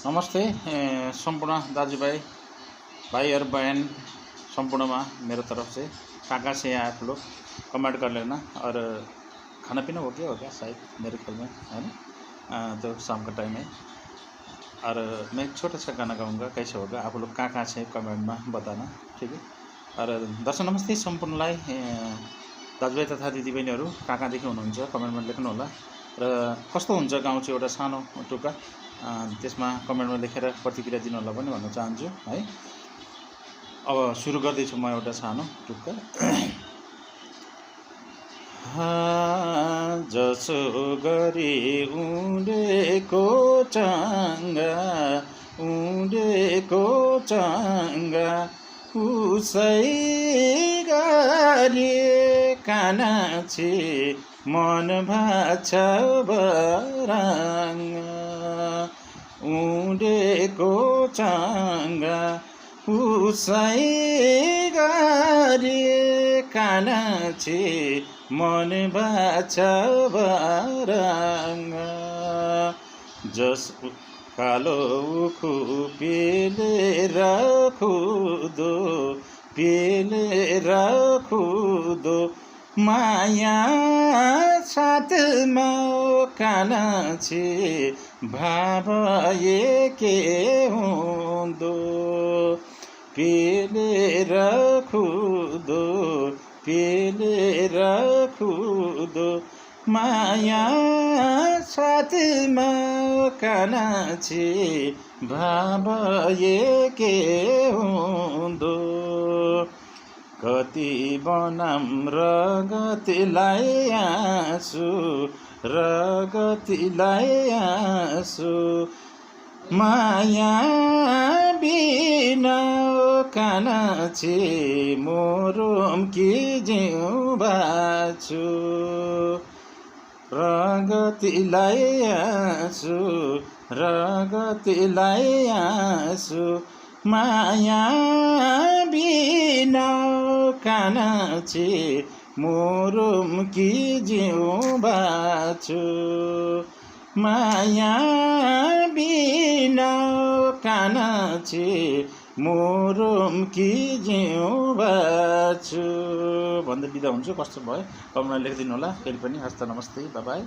नमस्ते संपूर्ण दाजुभाई भाई और बहन संपूर्ण मेरे तरफ से काका से आप लोग कमेंट कर लेना। और खाना पीना हो गया शायद मेरे ख्याल में, है ना। तो शाम का टाइम है और मैं एक छोटा सा गाना गाऊंगा, कैसे होगा आप लोग कहाँ से कमेंट में बताना, ठीक है। और दर्शक नमस्ते सम्पूर्णलाई दाजुभाइ तथा दिदीबहिनीहरू कहाँदेखि हुनुहुन्छ कमेन्टमा लेख्नु होला। र कस्तो हुन्छ गाउँ चाहिँ एउटा सानो टुक्का त्यसमा कमेन्टमा लेखेर प्रतिक्रिया दिनु होला पनि भन्न चाहन्छु है। अब सुरु गर्दैछु म एउटा सानो टुक्का। जसो गरी उडेको चङ्गा उसै गरी कानाछि मन भाछा बरङ्गा। उडेको चङ्गा उसै गरी कानाछि मन भाछा बरङ्गा। जस कालो उखु पेलेर खुदो माया साथमा कानाछि भाव एके हुँदो। पेलेर खुदो माया साथमा कानाछि भाव एके हुँदो। कति बनाम रगतलाई आँसु माया बिना कानाछि मोरम कि जिउ बाछु। रगतलाई आँसु माया बिना कानाछि मोरम कि जिउ बाछु। माया बिना कानाछि मोरम कि जिउ बाछु भन्दै बिदा हुन्छु। कस्तो भयो कमेन्टमा लेखिदिनु होला। फेरि पनि हस्त नमस्ते, बाइ बाइ।